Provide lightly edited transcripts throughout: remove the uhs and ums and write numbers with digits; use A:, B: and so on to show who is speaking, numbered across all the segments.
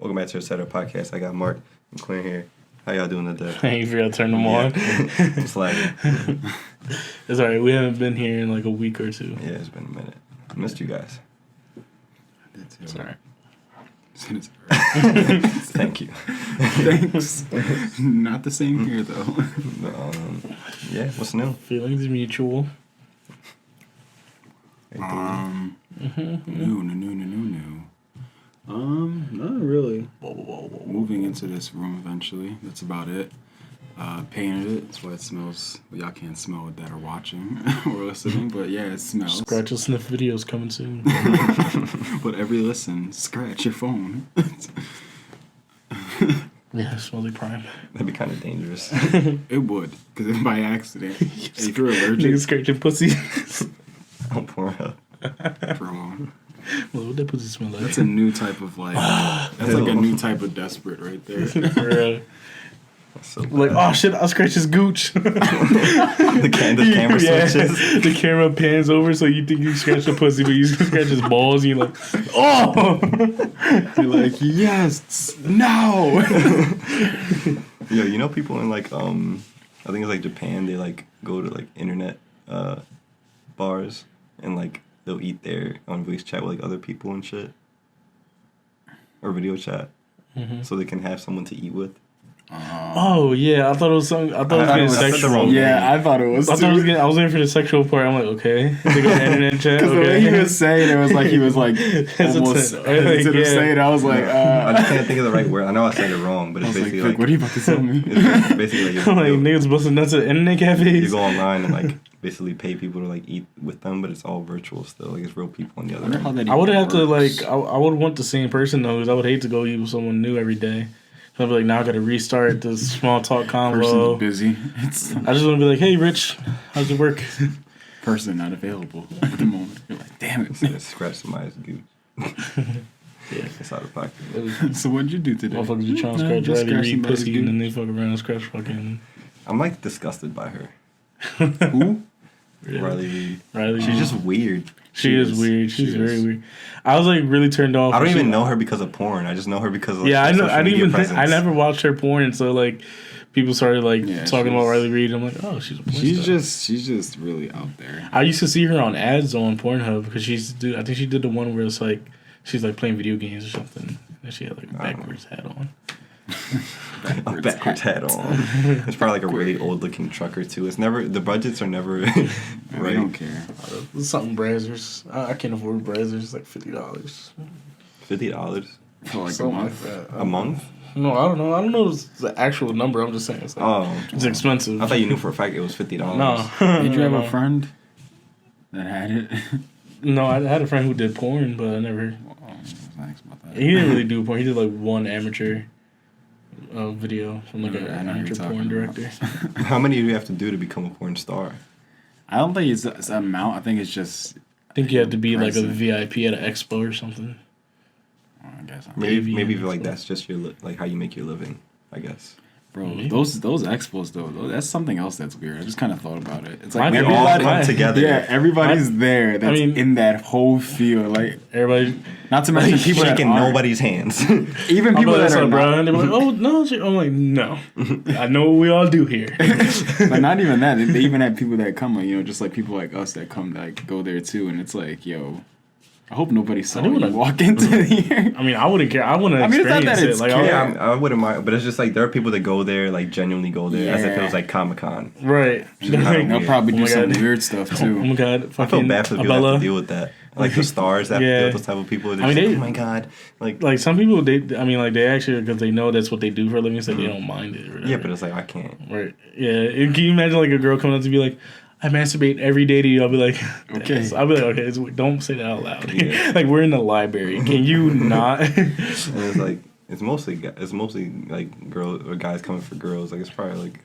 A: Welcome back to the Setup Podcast. I got Mark and Quinn here. How y'all doing today?
B: I ain't forgot to turn them on.
A: It's like...
B: It's alright, we haven't been here in like a week or two.
A: Yeah, it's been a minute. I missed you guys.
C: I did too.
B: It's alright.
A: Thank you.
C: Thanks. Not the same here, though.
A: Yeah, what's new?
B: Feelings mutual.
C: New. Not really. Moving into this room eventually. That's about it. Painted it. That's why it smells. Well, y'all can't smell it that are watching or listening, but yeah, it smells.
B: Scratch and sniff videos coming soon.
C: But every listen, scratch your phone.
B: Yeah, it smells like prime.
A: That'd be kind of dangerous.
C: It would, because if by accident, if you're allergic,
B: Niggas scratching pussy.
A: On Pornhub.
C: bro,
B: What that pussy smell like?
C: that's a new type of like. That's like a new type of desperate right there.
B: Bruh.
A: That's so
B: Like,
A: bad.
B: oh shit, I'll scratch his gooch.
A: The camera
B: Yeah,
A: switches.
B: the camera pans over so you think you scratch the pussy, but you scratch his balls and you're like, oh!
C: You're like, yes, no.
A: Yo, you know people in like, I think it's like Japan, they like go to like internet bars and like they'll eat there on voice chat with like other people and shit. Or video chat.
B: Mm-hmm.
A: So they can have someone to eat with.
B: Oh yeah, I thought it was something. I thought it was getting
A: I said the
B: sexual.
A: wrong
C: Yeah, I thought it was.
B: I thought it was getting. I was waiting for the sexual part. I'm like, okay, they go internet chat.
C: Because the way he
B: Okay.
C: was saying it was like he was like
B: Hesitant.
C: almost
B: Like,
C: hesitant to
B: yeah.
C: say it. I was like,
A: I just can't think of the right word. I know I said it wrong, but
C: I
A: it's
C: was like,
A: basically
C: Vic, what are you about to tell me?
A: it's basically like,
B: I'm like, niggas busting nuts at internet
A: you
B: cafes.
A: go online and like basically pay people to like eat with them, but it's all virtual still. Like it's real people on the
C: I
A: other
C: wonder how
A: end.
C: that
B: I would
C: even
B: have to
C: works.
B: like. I would want the same person though, because I would hate to go eat with someone new every day. So I'd be like, now I got to restart this small talk
C: Person's
B: convo.
C: busy. It's
B: I just want to be like, hey, Rich, how's it work?
C: person not available at the moment. You're like, damn
A: Just
C: it.
A: scratch somebody's gooch.
B: Yeah.
A: It's out of pocket.
C: So what'd you do today?
B: Motherfuckers be trying to
C: Nah,
B: scratch
C: just
B: Riley
C: scratch
B: Reid
C: somebody's
B: pussy,
C: gooch.
B: and then they fuck around and scratch fucking
A: I'm like disgusted by her.
C: Who?
B: yeah.
A: Riley Reid.
B: Riley.
A: She's just weird.
B: She is weird. She's
C: She
B: very
C: is.
B: weird. I was like really turned off.
A: I don't
B: when
A: even
B: she-
A: know her because of porn. I just know her because of
B: Yeah, I know.
A: social
B: I didn't
A: media
B: even.
A: presence.
B: I never watched her porn, so like people started like
C: Yeah,
B: talking about
C: she's-
B: Riley Reid. I'm like, oh, she's a porn star.
C: She's just really out there.
B: I used to see her on ads on Pornhub because she used to do. I think she did the one where it's like she's like playing video games or something, and she had like a backwards hat on.
A: A backwards hat on. It's probably like a really old looking trucker too. It's never the budgets are never
C: Right. I
A: right.
C: don't care.
B: Something Brazzers. I can't afford Brazzers. It's like $50.
A: $50
C: For like a
B: Something
C: month.
B: like that.
A: a month.
B: No, I don't know. I don't know the actual number. I'm just saying it's, like,
A: Oh,
B: it's expensive.
A: I thought you knew for a fact it was $50.
B: No.
C: Did you have
B: No.
C: a friend that had it?
B: No, I had a friend who did porn, but I never.
C: Thanks about that.
B: He didn't really do porn. He did like one amateur video from like
C: Yeah,
B: an
C: I know who
B: amateur
C: you're
B: porn
C: talking
B: director.
A: How many do you have to do to become a porn star?
C: I don't think it's an amount. I think it's just.
B: I think you had to be like a
C: Present.
B: VIP at an expo or something.
C: I guess.
A: Maybe
B: AV
A: like
B: and
A: that's just your like how you make your living, I guess.
C: Bro,
B: Maybe.
C: those expos though, that's something else that's weird. I just kind of thought about it. It's
B: Mine
C: like
B: could be
A: all
B: like-
A: come together.
C: Yeah, everybody's there. That's
B: mean-
C: in that whole field. Like,
B: Everybody,
C: not to mention people that
A: shaking
C: aren't.
A: nobody's hands.
C: Even
B: I'm
C: people
B: like,
C: that
B: "What's
C: are
B: up, bro?"
C: not,
B: And they're like, "Oh no!" I'm like, "No, I know what we all do here."
C: but not even that. They even have people that come, like, you know, just like people like us that come like go there too. And it's like, yo, I hope nobody saw
B: do
C: you
B: wanna-
C: walk into here.
B: I mean, I wouldn't care. I want to
C: I mean, it's not
B: experience
C: that
B: it.
C: it's
B: Like,
C: care.
A: Yeah, I wouldn't mind, but it's just like there are people that go there, like genuinely go there, as if it
C: Yeah.
A: was like Comic-Con.
B: right?
A: Like,
C: They'll probably
B: Oh
C: do
B: my
C: some
B: God.
C: weird stuff
B: Oh
C: too.
B: my god!
A: I
B: Fucking
A: feel bad for the people that have
B: Abella.
A: to deal with that, like the stars that have to
B: Yeah.
A: deal with those type of people. They're
B: I mean,
A: just like,
B: they-
A: oh my god,
B: Like some people, they actually because they know that's what they do for a living, so they don't mind it. Or whatever.
A: yeah, but it's like I can't.
B: Right. Yeah. And can you imagine like a girl coming up to be like, I masturbate every day to you? I'll be like,
C: Okay.
B: "Yes." I'll be like, okay, don't say that out loud.
A: Yeah.
B: Like we're in the library. Can you not?
A: And it's like it's mostly like girls or guys coming for girls. Like it's probably like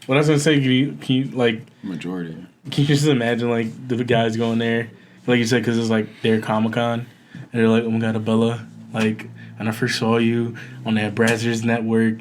B: What I was gonna say, can you like,
C: Majority.
B: can you just imagine like the guys going there, like you said, because it's like their Comic-Con, and they're like, oh my god, Abella, like when I first saw you on that Brazzers Network,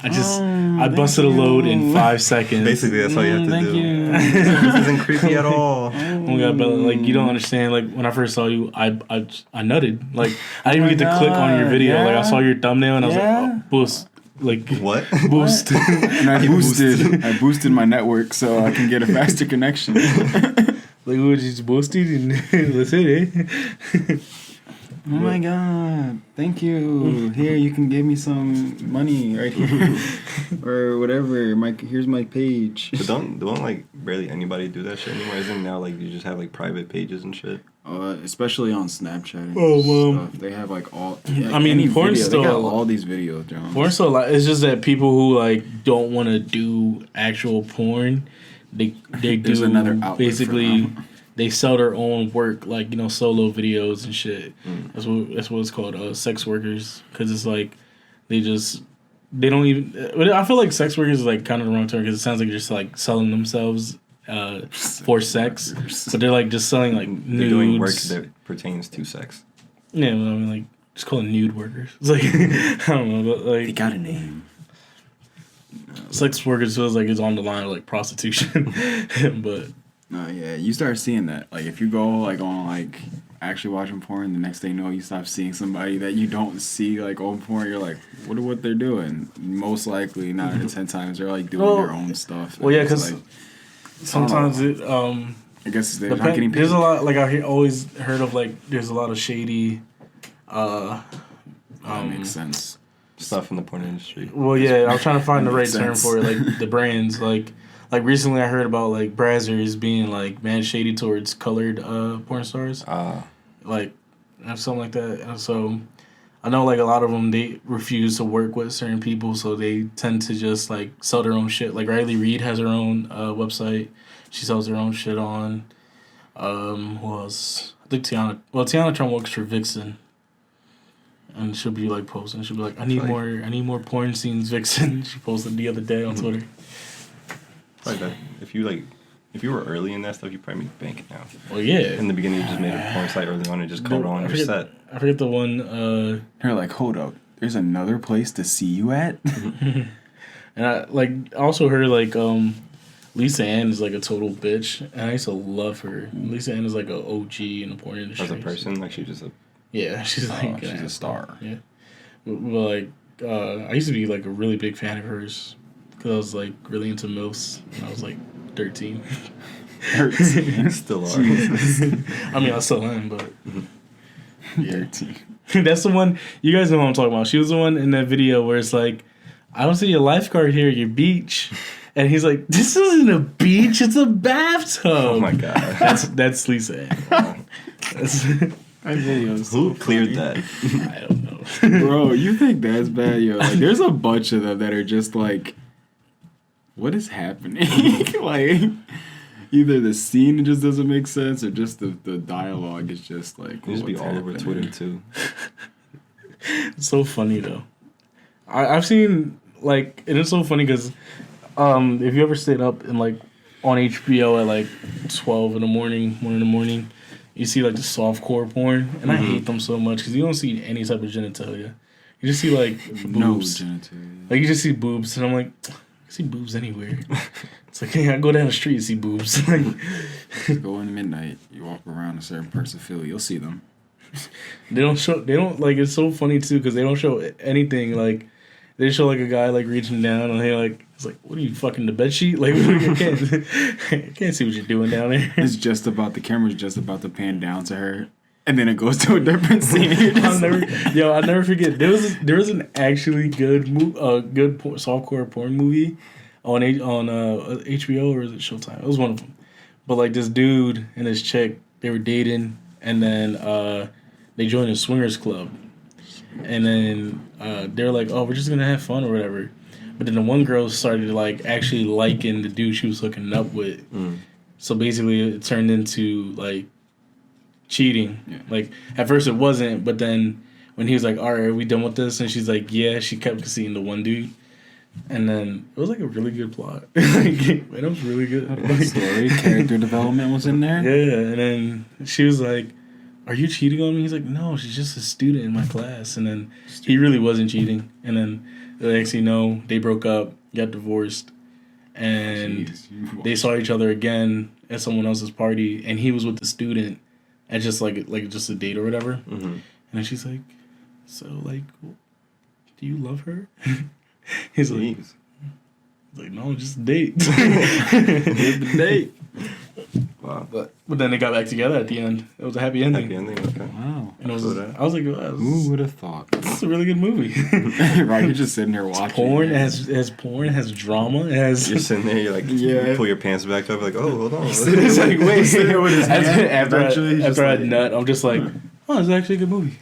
B: I busted a load in 5 seconds.
A: Basically, that's all you have to
C: Thank
A: do.
C: you.
A: This isn't creepy at all.
B: Oh my god, but like you don't understand. Like when I first saw you, I nutted. Like I didn't even get to click on your video. Like I saw your thumbnail and I was like, oh, boost. Like
A: What?
B: boost.
C: And I boosted my network so I can get a faster connection.
B: Like we just boosted and that's it, eh?
C: Oh my god! Thank you. Here, you can give me some money right here, or whatever. Here's my page.
A: But don't like barely anybody do that shit anymore? Isn't it now like you just have like private pages and shit?
C: Especially on Snapchat.
B: Oh,
C: stuff. They have like all.
B: I mean,
C: any
B: porn's
C: video,
B: still
C: they got all these videos, John.
B: Porn still like it's just that people who like don't want to do actual porn, they
C: There's
B: do
C: another outlet
B: basically.
C: for them.
B: They sell their own work, like solo videos and shit. That's what it's called, sex workers. Because it's like they don't even. But I feel like sex workers is like kind of the wrong term because it sounds like they're just like selling themselves for sex, but they're like just selling like nudes.
A: They're doing work that pertains to sex.
B: Yeah, well, I mean like just call them nude workers. It's like I don't know, but like
C: They got a name.
B: sex workers feels like it's on the line of like prostitution, but.
C: Yeah, you start seeing that. Like, if you go, like, on, like, actually watching porn, the next thing you know, you stop seeing somebody that you don't see, like, on porn, you're like, what they're doing? Most likely, 9 out of 10 times, they're, like, doing their own stuff.
B: Well, yeah, because
C: like,
B: sometimes it,
C: I guess they're not getting paid.
B: there's a lot, like, I always heard of, like, there's a lot of shady,
C: that makes sense.
A: Stuff in the porn industry.
B: well, yeah, I'm trying to find the right
C: Makes
B: term
C: sense.
B: for it, like, the brands, like recently I heard about like Brazzers being like mad shady towards colored porn stars, like something like that. And so I know like a lot of them they refuse to work with certain people, so they tend to just like sell their own shit. Like Riley Reid has her own website; she sells her own shit on. Who else? I think Tiana Trump works for Vixen. And she'll be like posting. She'll be like, I need more porn scenes, Vixen. She posted the other day on Twitter.
A: Like that. If you were early in that stuff, you probably make bank now.
B: Well, yeah.
A: In the beginning, you just made a porn site early on and just code on your set.
B: I forget the one.
C: They're like, hold up, there's another place to see you at?
B: And I also heard like Lisa Ann is like a total bitch, and I used to love her. Lisa Ann is like a OG in the porn industry.
A: As a person, like she's just a.
B: Yeah, she's like
C: she's a star.
B: Yeah, well, like I used to be like a really big fan of hers because I was like really into MILFs when I was like 13.
A: Still are.
B: I mean, I still am, but yeah.
C: 13.
B: That's the one. You guys know what I'm talking about. She was the one in that video where it's like, I don't see your lifeguard here at your beach. And he's like, this isn't a beach, it's a bathtub.
A: Oh my god.
B: That's Lisa Ann.
A: Who cleared that?
B: I don't know.
C: Bro, you think that's bad? Yo, like, there's a bunch of them that are just like, what is happening? Like, either the scene just doesn't make sense or just the dialogue is just like,
A: It just be all over Twitter too.
B: It's so funny though. I've seen like, and it's so funny because if you ever stayed up and like on HBO at like 1 in the morning, you see like the softcore porn, and I hate them so much because you don't see any type of genitalia. You just see like boobs.
C: No genitalia.
B: Like you just see boobs, and I'm like, I see boobs anywhere. It's like, hey, I go down the street and see boobs. Like,
C: Go in midnight, you walk around a certain parts of Philly, you'll see them.
B: they don't like. It's so funny too because they don't show anything. Like they show like a guy like reaching down, and they like, it's like, what are you fucking the bed sheet? Like I can't see what you're doing down there.
C: It's just about the camera's just about to pan down to her, and then it goes to a different scene.
B: I'll never forget. There was an actually good softcore porn movie on HBO, or is it Showtime? It was one of them. But like this dude and this chick, they were dating, and then they joined a swingers club, and then they're like, oh, we're just gonna have fun or whatever. But then the one girl started like actually liking the dude she was hooking up with. So basically, it turned into like cheating.
C: Yeah.
B: Like at first it wasn't, but then when he was like, all right, are we done with this? And she's like, yeah. She kept seeing the one dude. And then it was like a really good plot. It was really good.
C: Story, character development was in there.
B: Yeah, and then she was like, are you cheating on me? He's like, no, she's just a student in my class. And then he really wasn't cheating. And then the next thing you know, they broke up, got divorced, and they saw each other again at someone else's party, and he was with the student at just like just a date or whatever. Mm-hmm. And then she's like, so like, do you love her? He's like, no, just a date. Just a date.
A: Wow.
B: But then they got back together at the end. It was a happy ending.
A: Happy ending, okay.
C: Wow.
B: And I was like, wow,
C: Who would have thought?
B: It's a really good movie.
C: Right, you're just sitting there watching.
B: Porn, has porn, has drama, has...
A: You're sitting there, you're like, you pull your pants back up, like, oh, hold on.
B: It's like, wait.
C: Sitting there with his hand.
B: After I nut, I'm just like, oh, it's actually a good movie.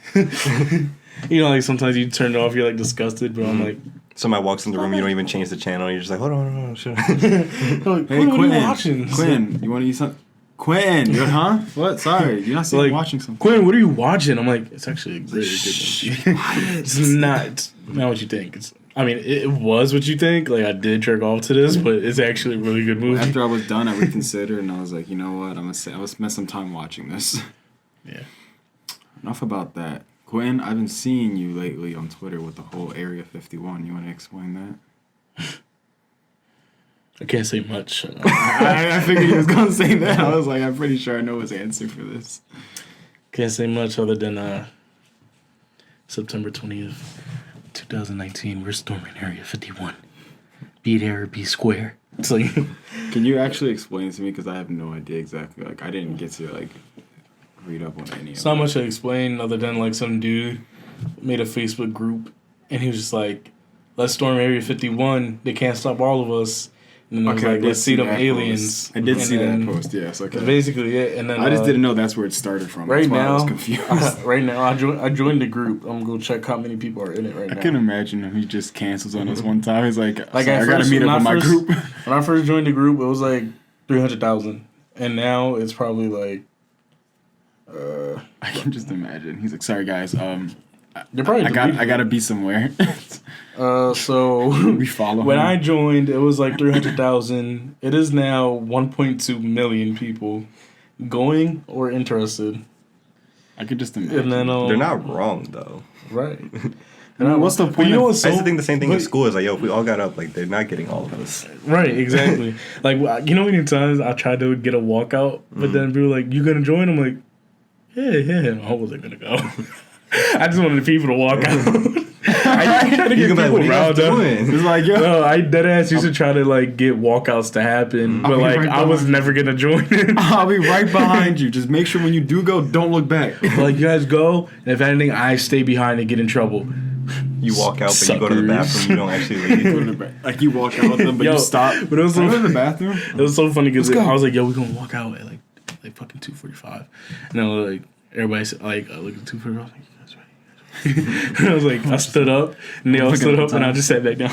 B: You know, like sometimes you turn it off, you're like disgusted, but I'm like...
A: Somebody walks in the room, you don't even change the channel, you're just like, hold on, shit.
B: Like,
C: Hey,
B: what are you watching?
C: Quinn, you want to eat something? Quinn, huh? What? Sorry, you're not
B: like,
C: watching something.
B: Quinn, what are you watching? I'm like, it's actually a really good movie. It's not what you think. It was what you think. Like, I did jerk off to this, but it's actually a really good movie.
C: After I was done, I reconsidered, and I was like, you know what? I'm gonna spend some time watching this.
B: Yeah.
C: Enough about that. Quinn, I've been seeing you lately on Twitter with the whole Area 51. You want to explain that?
B: I can't say much.
C: I figured he was going to say that. I was like, I'm pretty sure I know his answer for this.
B: Can't say much other than September 20th, 2019. We're storming Area 51. Be there or be square. It's like...
C: Can you actually explain to me? Because I have no idea exactly. Like, I didn't get to, like... read up on any of it.
B: It's not much to explain other than like some dude made a Facebook group and he was just like, let's storm Area 51. They can't stop all of us. And then it was like, let's see them aliens.
C: I did see that post, yes. Okay.
B: That's basically it. And then
C: I just didn't know that's where it started from.
B: Right now,
C: I was confused.
B: Right now, I joined the group. I'm going to check how many people are in it right now.
C: I can imagine him. He just cancels on us one time. He's like I
B: at
C: got to meet up with my group.
B: When I first joined the group, it was like 300,000. And now it's probably like...
C: I can just imagine. He's like, sorry guys,
B: I
C: gotta be somewhere.
B: So
C: we follow
B: when
C: him.
B: I joined, it was like 300,000. It is now 1.2 million people going or interested.
C: I could just imagine.
B: And then,
A: They're not wrong though.
B: Right.
C: And what's the point?
B: You know
A: I used to think the same thing in school is like, yo, if we all got up, like they're not getting all of us.
B: Right, exactly. Like, you know, many times I tried to get a walkout, but then people were like, you gonna join? I'm like, yeah. I wasn't gonna go. I just wanted the people to walk out. I tried to get people riled up.
C: It's like, yo.
B: No, I deadass used to try to like get walkouts to happen, but like I was never gonna join it.
C: I'll be right behind you. Just make sure when you do go, don't look back.
B: Like, you guys go, and if anything, I stay behind and get in trouble.
A: You walk out, but you go to the bathroom. You don't actually leave.
C: Like you walk out with them, but you stop.
B: But it was so,
C: go to the bathroom.
B: It was so funny because I was like, "Yo, we gonna walk out at like fucking 2:45," and then like everybody like look at 2:45. I was like, "You guys ready?" And I was like, I stood up, and they all stood up, and I just sat back down.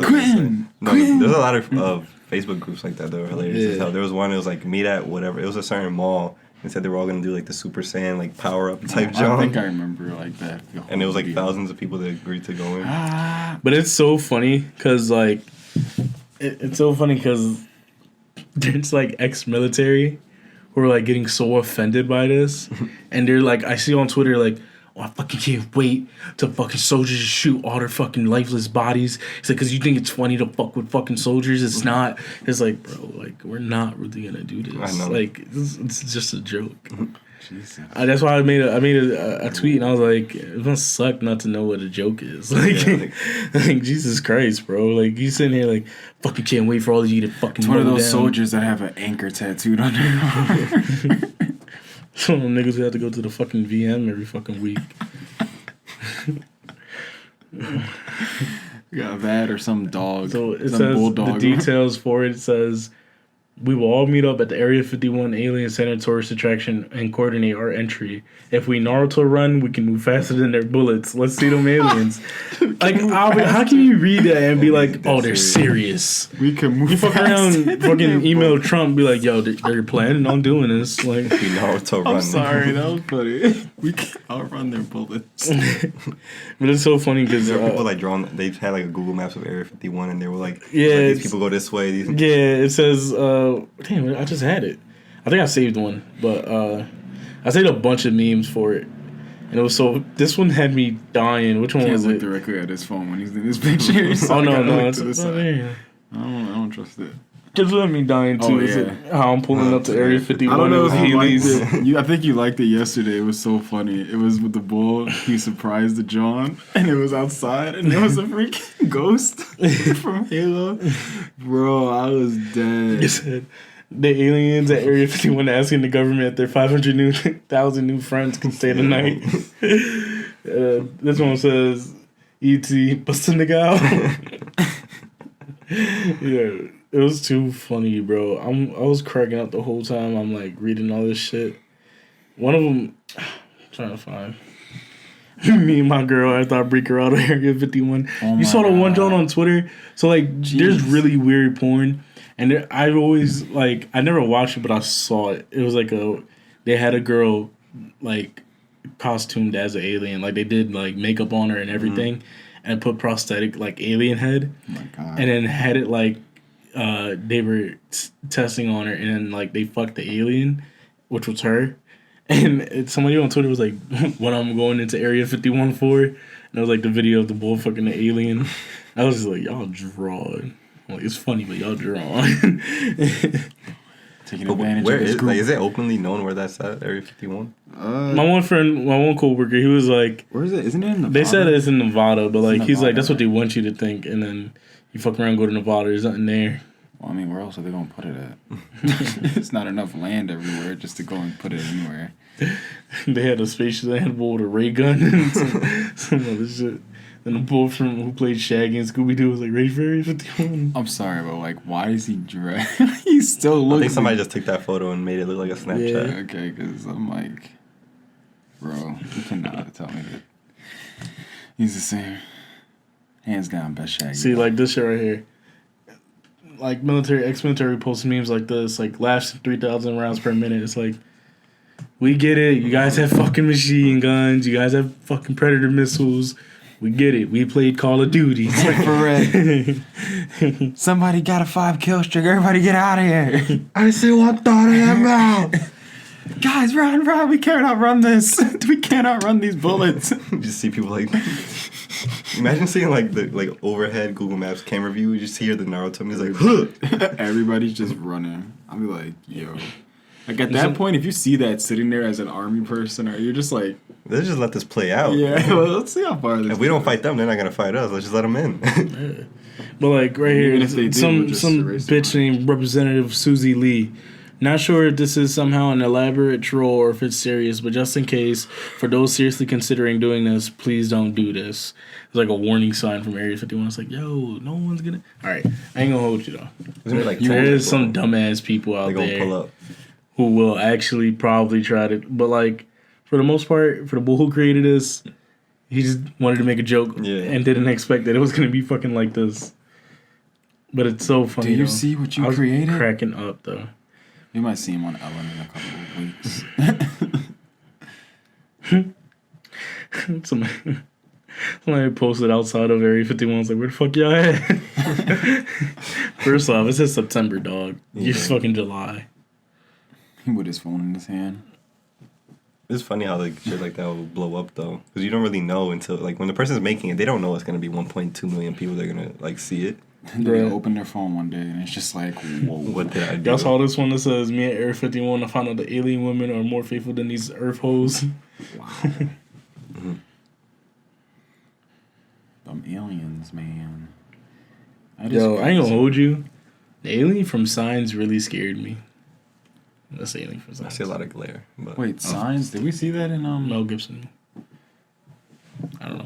C: Quinn.
A: There's a lot of Facebook groups like that that were hilarious as hell. There was one. It was like meet at whatever. It was a certain mall. They said they were all gonna do like the Super Saiyan like power up type jump.
C: I think I remember like that.
A: And it was like thousands of people that agreed to go in.
B: But it's so funny because like it's so funny because there's like ex-military who are like getting so offended by this, and they're like, I see on Twitter like, oh, I fucking can't wait to fucking soldiers shoot all their fucking lifeless bodies. It's like, because you think it's funny to fuck with fucking soldiers. It's not. It's like, bro, like, we're not really going to do this.
A: I know.
B: Like, it's just a joke.
C: Jesus.
B: That's why I made a tweet, and I was like, it must suck not to know what a joke is. Like, like Jesus Christ, bro. Like, you sitting here like, fucking can't wait for all of you to fucking
C: It's one of those
B: down.
C: soldiers that have an anchor tattooed on their arm.
B: Some of them niggas who have to go to the fucking VM every fucking week.
C: You got that or some dog.
B: So it
C: some
B: says
C: bulldog.
B: the details for it says, we will all meet up at the Area 51 Alien Center tourist attraction and coordinate our entry. If we Naruto run, we can move faster than their bullets. Let's see them aliens. Like, how can you read that and be like, oh, they're serious?
C: We can move.
B: You fuck around, fucking email Trump, be like, yo, they're planning on doing this. Like,
A: We Naruto run.
C: I'm sorry, that was funny. We can outrun their bullets.
B: but it's so funny because
A: There were people like drawn. They've had like a Google Maps of Area 51, and they were like,
B: yeah,
A: these people go this way.
B: yeah, it says, damn, I just had it. I think I saved one, but I saved a bunch of memes for it. And it was this one had me dying. Which one was it?
C: Can't look directly at his phone when he's in his pictures.
B: Oh, no,
C: it's
B: not there.
C: I don't trust it.
B: Just let me dying too.
C: Oh, yeah.
B: How I'm pulling up to Area 51.
C: I don't know if you liked
B: Haley's.
C: it. I think you liked it yesterday. It was so funny. It was with the bull. He surprised the John, and it was outside, and there was a freaking ghost from Halo. Bro, I was dead.
B: It said, the aliens at Area 51 asking the government if their 500,000 new friends can stay the night. This one says, E.T. busting the gal. Yeah. It was too funny, bro. I was cracking up the whole time. I'm like reading all this shit. One of them, I'm trying to find me and my girl after I break her out of Area 51. You saw the one John on Twitter. So like, there's really weird porn, and I've always like I never watched it, but I saw it. It was like they had a girl like costumed as an alien, like they did like makeup on her and everything, and put prosthetic like alien head,
C: Oh my God.
B: and then had it like. They were testing on her, and then like they fucked the alien, which was her. And somebody on Twitter was like, "What I'm going into Area 51 for?" And it was like the video of the bull fucking the alien. I was just like, "Y'all drawing." Like it's funny, but y'all drawing.
C: Taking advantage
A: where
C: of his
A: is
C: group.
A: like, is it openly known where that's at? Area 51.
B: My one coworker, he was like,
C: Where is it? Isn't it in Nevada?
B: they said it's in Nevada, but like he's like,
C: Nevada,
B: that's what
C: right?
B: they want you to think, and then you fuck around, go to Nevada, there's nothing there.
C: Well, I mean, where else are they gonna put it at? It's not enough land everywhere just to go and put it anywhere.
B: They had a spaceship that had a bull with a ray gun and some other shit. And the bull from who played Shaggy and Scooby Doo was like, "Ready for Area 51?"
C: I'm sorry, but like, why is he dressed? He still
A: I
C: looks.
A: think somebody just took that photo and made it look like a Snapchat.
B: Yeah.
C: Okay, because I'm like, bro, you cannot tell me that he's the same. Hands down, best Shaggy.
B: See, like this shit right here. Like ex-military post memes like this, like laughs 3,000 rounds per minute. It's like, we get it. You guys have fucking machine guns. You guys have fucking Predator missiles. We get it. We played Call of Duty.
C: For real. Somebody got a 5-kill streak. Everybody get out of here.
A: I see what thought of them out.
C: Guys, run. We cannot run this. We cannot run these bullets.
A: You just see people like. Imagine seeing like the overhead Google Maps camera view. You just hear the Naruto music like.
C: Everybody's just running. I'll be like, yo. Like at that point, if you see that sitting there as an army person, or you're just like,
A: Let's just let this play out.
C: yeah, well, let's see how far this.
A: If we don't fight them, they're not gonna fight us. Let's just let them in.
B: But like right here,
C: Even if they did,
B: some
C: we'll just erase
B: bitch
C: them.
B: named Representative Susie Lee. Not sure if this is somehow an elaborate troll or if it's serious, but just in case, for those seriously considering doing this, please don't do this. It's like a warning sign from Area 51. It's like, yo, no one's gonna. All right, I ain't gonna hold you though.
A: Isn't it like
B: There is some dumbass people out
A: they gonna
B: there
A: pull up.
B: who will actually probably try to, but like for the most part, for the bull who created this, he just wanted to make a joke and didn't expect that it was gonna be fucking like this. But it's so funny.
C: Do you
B: though.
C: see what you
B: I was
C: created?
B: cracking up though.
C: You might see him on Ellen in a couple of weeks.
B: Somebody posted outside of Area 51. I was like, where the fuck y'all at? First off, it says September, dog. It's fucking July.
C: With his phone in his hand.
A: It's funny how like shit like that will blow up though, because you don't really know until like when the person's making it, they don't know it's gonna be 1.2 million people that are gonna like see it.
C: They open their phone one day and it's just like, whoa.
A: What did I do?
B: Y'all saw this one that says, me at Area 51 to find out the alien women are more faithful than these earth hoes.
C: Wow. Them aliens, man.
B: Yo, I ain't gonna hold you. The alien from Signs really scared me. That's the alien from
A: I
B: Signs.
A: see a lot of glare. But
C: Wait, Signs? Did we see that in
B: Mel Gibson. I don't know.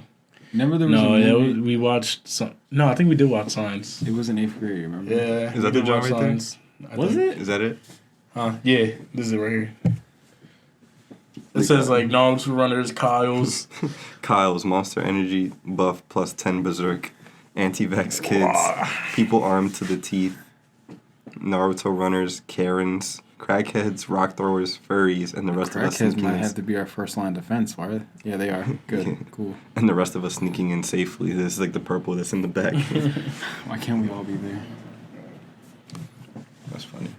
C: Remember there was a movie?
B: We watched some. No, I think we did watch Signs.
C: It was in 8th grade, remember?
B: Yeah.
A: Is that
B: we
A: the
B: did
A: John
B: watch
A: right there?
B: Signs, I
C: Was
B: think.
C: it?
A: is that it?
B: Yeah, this is it right here. It says like Nogs Runners, Kyle's.
A: Kyle's Monster Energy buff plus 10 Berserk, anti-vax kids, people armed to the teeth, Naruto runners, Karens, crackheads, rock throwers, furries, and the rest of us
C: Crackheads
A: sneaking
C: might
A: in.
C: have to be our first line of defense. Why? Yeah, they are. Good. Cool.
A: And the rest of us sneaking in safely. This is like the purple that's in the back.
C: Why can't we all be there?
A: That's funny.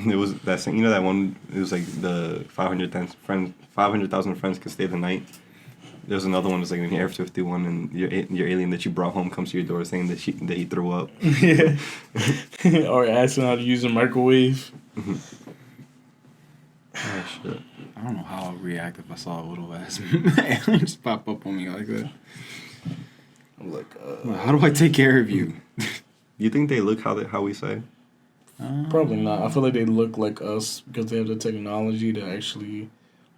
A: It was that thing, that one. It was like the 500,000 friends can stay the night. There's another one that's like in the Air 51, and your alien that you brought home comes to your door saying that he threw up.
B: Yeah. Or asking how to use a microwave.
A: Oh shit!
C: I don't know how I'd react if I saw a little ass alien just pop up on me like that.
B: I'm like,
C: how do I take care of you?
A: You think they look how we say?
B: Probably not. I feel like they look like us because they have the technology to actually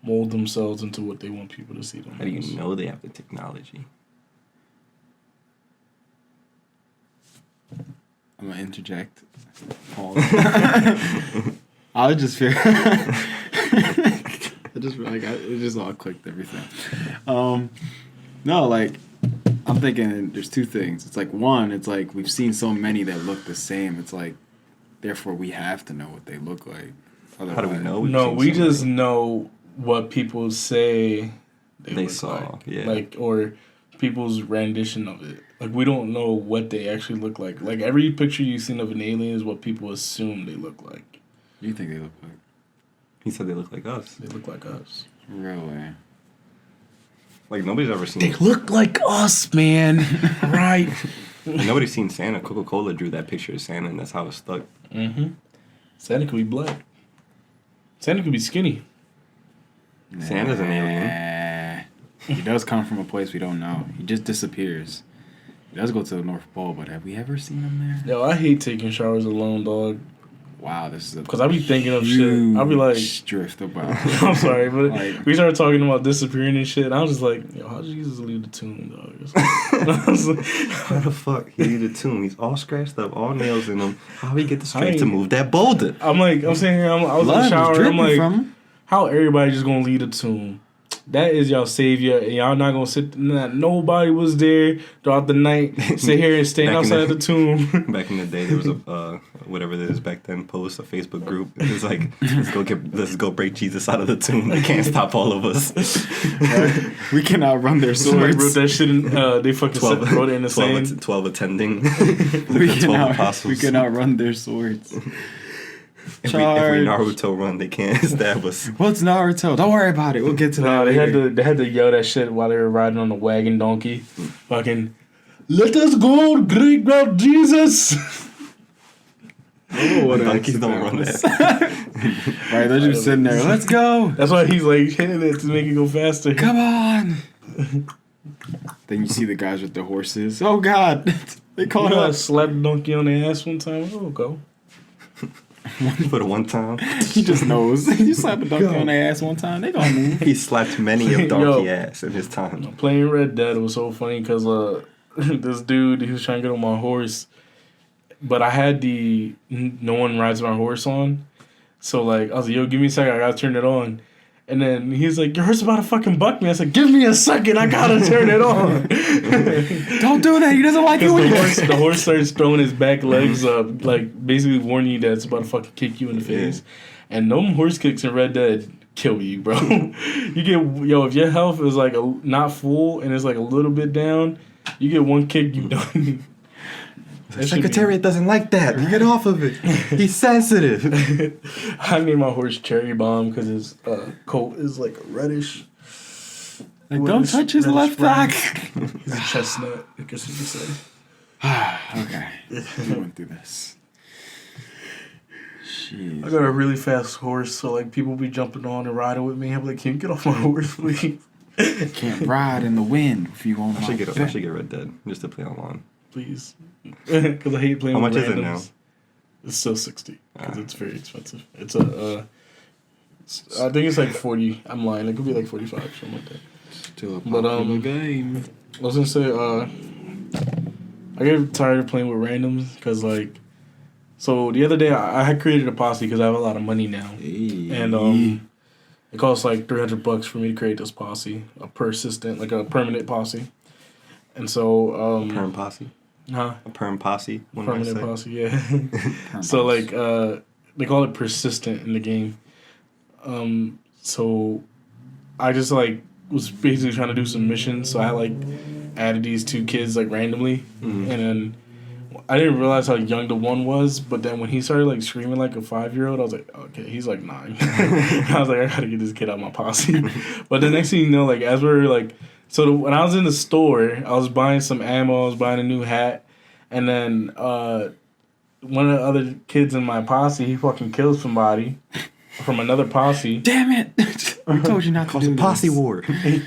B: mold themselves into what they want people to see them.
A: How do you know they have the technology?
C: I'm gonna interject. Pause. I just feel. It just all clicked everything. No, like I'm thinking there's two things. It's like one, it's like we've seen so many that look the same. It's like therefore we have to know what they look like. Otherwise,
A: How do we know?
B: No, we just know what people say
A: they saw.
B: like.
A: Yeah.
B: Like, or people's rendition of it. Like, we don't know what they actually look like. Like, every picture you've seen of an alien is what people assume they look like.
C: You think they look like?
A: He said they look like us.
B: They look like us.
C: Really?
A: Like nobody's ever seen.
B: They look like us, man. Right.
A: Nobody's seen Santa. Coca-Cola drew that picture of Santa, and that's how it stuck.
B: Mm-hmm. Santa could be black. Santa could be skinny.
A: Santa's an alien.
C: He does come from a place we don't know. He just disappears. He does go to the North Pole, but have we ever seen him there?
B: Yo, I hate taking showers alone, dog.
C: Wow, this is a
B: Because I be thinking of shit. I'll be like,
C: drift about.
B: I'm sorry, but
C: Like-
B: we started talking about disappearing and shit. And I was just like, yo, how did Jesus leave the tomb, dog? I was like,
A: How the fuck he leave the tomb? He's all scratched up, all nails in him. How he get the
B: I
A: strength to
B: ain't-
A: move that boulder?
B: I'm sitting here, I was in the
C: Blood
B: shower,
C: was
B: and I'm
C: dripping
B: like,
C: from him.
B: how everybody just gonna leave the tomb? That is y'all savior, and y'all not gonna sit. Nobody was there throughout the night. Sit here and stand
A: Back in
B: outside
A: the-
B: the tomb.
A: Back in the day, there was a whatever it is back then, post a Facebook group. It was like, let's go break Jesus out of the tomb. They can't stop all of us.
C: We can outrun their
B: Somebody wrote
C: swords.
B: that shit in. They fucking wrote it in the
A: 12,
B: same.
A: 12 attending.
C: We
A: The
C: can,
A: 12 apostles.
C: we can outrun their swords.
A: If we Naruto run, they can't stab us.
C: What's Naruto? Don't worry about it. We'll get to that.
B: No, they
C: later.
B: had to yell that shit while they were riding on the wagon donkey. Fucking, let us go, great God Jesus.
C: Oh, what
A: Donkeys don't run
C: that.
A: that.
C: Right, they're just sitting there. Let's go.
B: That's why he's like hitting it to make it go faster.
C: Come on. Then you see the guys with the horses. Oh God, they
B: You
C: caught
B: know, I
C: us.
B: slapped a donkey on their ass one time. Oh, go.
A: For the one time,
C: He just knows. You slap a donkey on their ass one time, they gonna move.
A: he slapped many of donkey
B: Yo.
A: ass in his time.
B: Playing Red Dead was so funny because this dude, he was trying to get on my horse, but I had the no one rides my horse on. So, like, I was like, yo, give me a second, I gotta turn it on. And then he's like, your horse about to fucking buck me. I said, give me a second, I gotta turn it on.
C: Don't do that. He doesn't like it when
B: Because
C: you
B: the horse starts throwing his back legs up, like basically warning you that it's about to fucking kick you in the face. And them horse kicks in Red Dead kill you, bro. You get, if your health is like not full and it's like a little bit down, you get one kick, you done.
A: The Secretariat doesn't like that. Get off of it. He's sensitive.
B: I named my horse Cherry Bomb because his coat is like reddish.
C: Like, don't touch his left
B: brown.
C: back.
B: He's a chestnut, I guess you could say.
C: Okay, we went through this. Jeez.
B: I got a really fast horse, so like people be jumping on and riding with me. I'm like, can you get off my horse, please?
C: Can't ride in the wind if you want.
A: I should get Red Dead just to play online.
B: Please. Because I hate playing
A: How
B: with
A: much is it
B: randoms.
A: now?
B: It's still 60 because it's very expensive. It's a, I think it's like 40. I'm lying. It could be like 45, something like that.
C: Still a
B: But,
C: popular game.
B: I was gonna say, I get tired of playing with randoms because like, so the other day I had created a posse because I have a lot of money now, and it costs like $300 for me to create this posse, a persistent, like a permanent posse, and so
A: Perm posse.
B: huh?
A: A perm posse. One might
B: Permanent
A: say.
B: posse, yeah. So like they call it persistent in the game. So I just like was basically trying to do some missions. So I like added these two kids like randomly, and then I didn't realize how young the one was, but then when he started like screaming like a 5-year-old, I was like, okay, he's like 9. I was like, I gotta get this kid out of my posse. But the next thing you know, like as we were like, when I was in the store, I was buying some ammo, I was buying a new hat, and then one of the other kids in my posse, he fucking killed somebody from another posse.
C: Damn it! I told you not to do
A: posse
C: this.
A: war.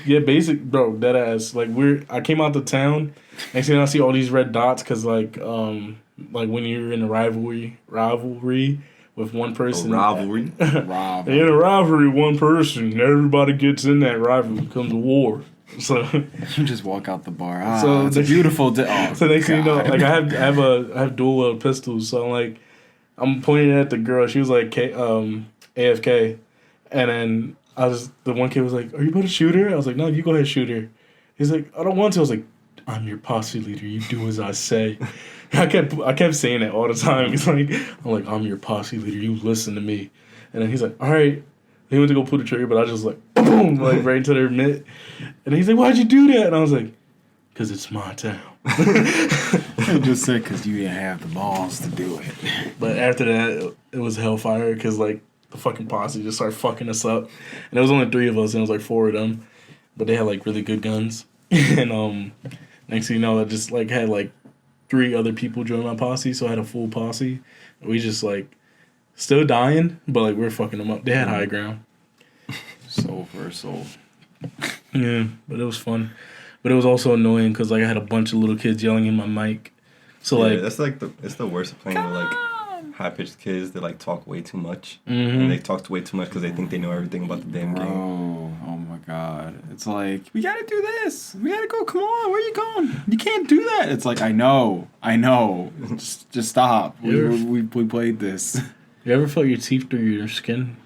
B: Yeah, bro, dead ass. Like I came out to town. Next thing I see all these red dots because like when you're in a rivalry with one person.
A: Rivalry.
B: In a rivalry, one person, everybody gets in that rivalry, becomes a war. So
C: you just walk out the bar.
B: So
C: it's a beautiful day.
B: So next thing you know, like I have dual wield pistols. So I'm pointing at the girl. She was like AFK, and then the one kid was like, "Are you about to shoot her?" I was like, "No, you go ahead, shoot her." He's like, "I don't want to." I was like, "I'm your posse leader. You do as I say." I kept saying that all the time. He's like, I'm your posse leader. You listen to me. And then he's like, all right. He went to go pull the trigger, but I just like, boom, like right into their mitt. And he's like, why'd you do that? And I was like, because it's my town.
C: I just said because you didn't have the balls to do it.
B: But after that, it was hellfire because like the fucking posse just started fucking us up. And it was only 3 of us, and it was like 4 of them. But they had like really good guns. And next thing you know, I just like had like 3 other people join my posse, so I had a full posse. We just like still dying, but like we're fucking them up. They had high ground.
C: Soul for a soul.
B: Yeah, but it was fun. But it was also annoying because like I had a bunch of little kids yelling in my mic. So
A: yeah,
B: like
A: that's like it's the worst of playing with like high pitched kids that like talk way too much.
B: Mm-hmm.
A: And they talk way too much because they think they know everything about the damn game.
C: Oh my god. It's like, we gotta do this. We gotta go. Come on, where you going? You can't do that. It's like, I know. Just stop. We played this.
B: You ever felt your teeth through your skin?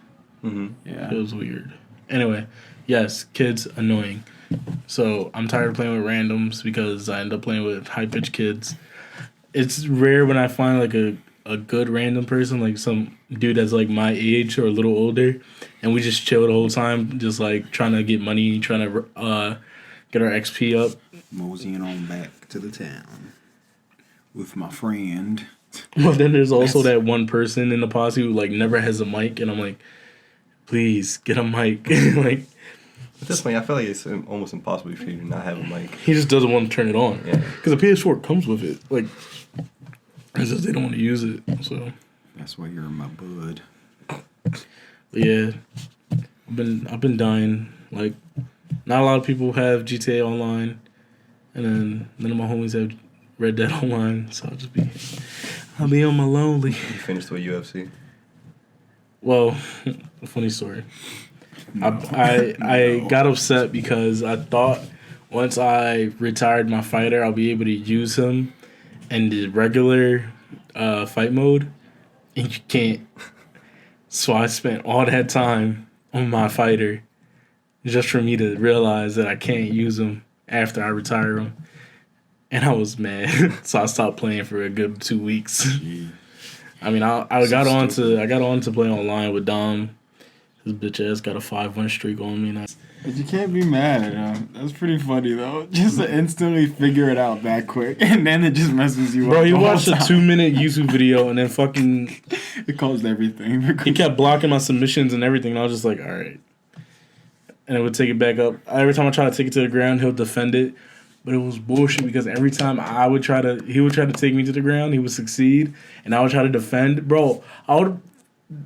A: Mm-hmm.
C: Yeah.
B: It was weird. Anyway, yes, kids annoying. So I'm tired of playing with randoms because I end up playing with high pitched kids. It's rare when I find like a good random person, like some dude that's like my age or a little older, and we just chill the whole time, just like trying to get money, trying to get our XP up.
C: Moseying on back to the town with my friend.
B: Well, then there's also that one person in the posse who like never has a mic, and I'm like, please get a mic. Like,
A: At this point, I feel like it's almost impossible for you to not have a mic.
B: he just doesn't want to turn it on.
A: Yeah.
B: Because the PS4 comes with it. Like, it's just they don't want to use it. So
C: That's why you're my bud.
B: but yeah, I've been dying. Like, not a lot of people have GTA Online, and then none of my homies have Red Dead Online. So I'll be on my lonely.
A: You finished with UFC.
B: Well, a funny story. I got upset because I thought once I retired my fighter, I'll be able to use him in the regular fight mode, and you can't. So I spent all that time on my fighter just for me to realize that I can't use him after I retire him. And I was mad, so I stopped playing for a good 2 weeks. I mean, I got on to play online with Dom. His bitch ass got a 5-1 streak on me.
C: But you can't be mad at him. That's pretty funny though. Just to instantly figure it out that quick, and then it just messes you up.
B: Bro, he watched a 2-minute YouTube video and then fucking
C: it caused everything.
B: He kept blocking my submissions and everything, and I was just like, all right. And it would take it back up. Every time I try to take it to the ground, he'll defend it. But it was bullshit because every time he would try to take me to the ground, he would succeed, and I would try to defend. Bro,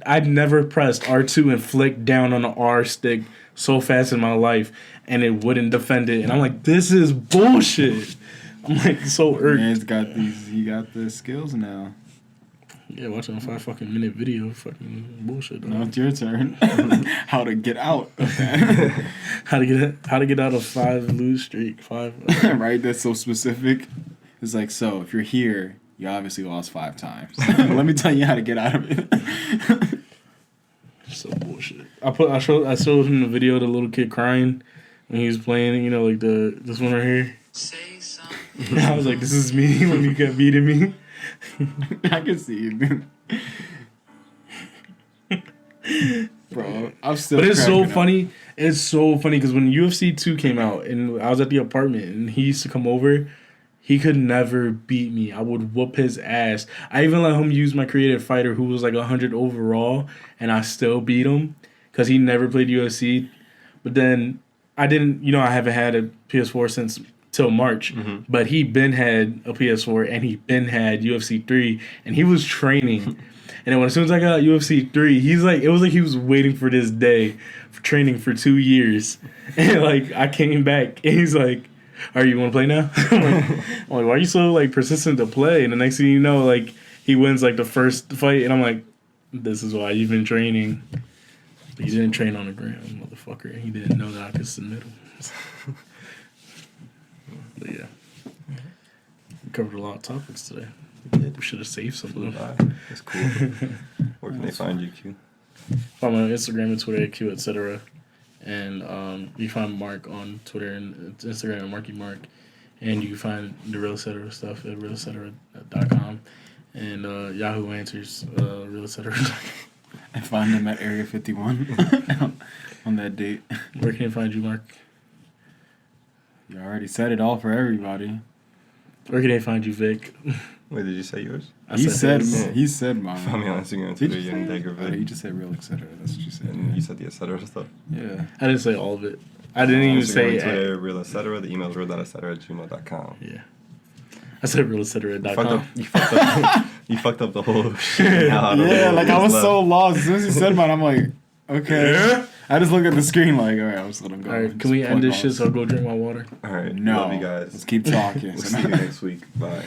B: I'd never pressed R2 and flicked down on the R stick so fast in my life, and it wouldn't defend it. And I'm like, this is bullshit. I'm like so irked.
C: He got the skills now.
B: Yeah, watching a 5-minute video, fucking bullshit.
C: Now it's your turn. How to get out of that?
B: How to get out of 5 lose streak? 5.
C: Right, that's so specific. It's like, so if you're here, you obviously lost 5 times. Let me tell you how to get out of it.
B: So bullshit. I showed him the video of the little kid crying when he was playing. You know, like this one right here. Say something. I was like, this is me when you kept beating me.
C: I can see you. Bro, I'm still.
B: But it's so funny. It's so funny because when UFC 2 came out and I was at the apartment and he used to come over, He could never beat me. I would whoop his ass. I even let him use my creative fighter who was like 100 overall, and I still beat him because he never played UFC. But then I didn't, I haven't had a PS4 since till March.
A: Mm-hmm.
B: But he been had a PS4 and he been had UFC 3, and he was training. And then as soon as I got UFC 3, it was like he was waiting for this day for training for 2 years. And like I came back and he's like, "All right, you want to play now?" I'm like, why are you so like persistent to play? And the next thing you know, like he wins like the first fight, and I'm like, this is why you've been training. But he didn't train on the ground, motherfucker. He didn't know that I could submit him. But yeah, we covered a lot of topics today. We should have saved some of them.
A: That's cool. Where can they find you, Q?
B: I'm on Instagram and Twitter, Q, etc. And you can find Mark on Twitter and Instagram at Marky Mark. And you can find the Real Etc. stuff at realetcetera.com. And Yahoo Answers, realetcetera.com.
C: And find them at Area 51 on that date.
B: Where can you find you, Mark?
C: You already said it all for everybody.
B: Where can they find you, Vic?
A: Wait, did you say yours?
C: He said mine.
A: Find me on Instagram, Twitter, Young Dagger
C: Oh,
A: Vic.
C: you just said Real Etc. That's what you said.
A: And you said the etc. stuff.
C: Yeah.
B: I didn't say all of it. I didn't even
A: Instagram,
B: say
A: Twitter, Real Etc. The email's real.etc@gmail.com.
B: Yeah. I said realetcetera.com.
A: You fucked up the whole shit.
C: Yeah, like I was so lost. As soon as he said mine, I'm like, okay. I just looked at the screen like, all right, I'm just letting go.
B: All right, can we end this shit so I'll go drink my water?
A: All right.
C: No.
A: Love you guys.
C: Let's keep talking.
A: We'll see you next week. Bye.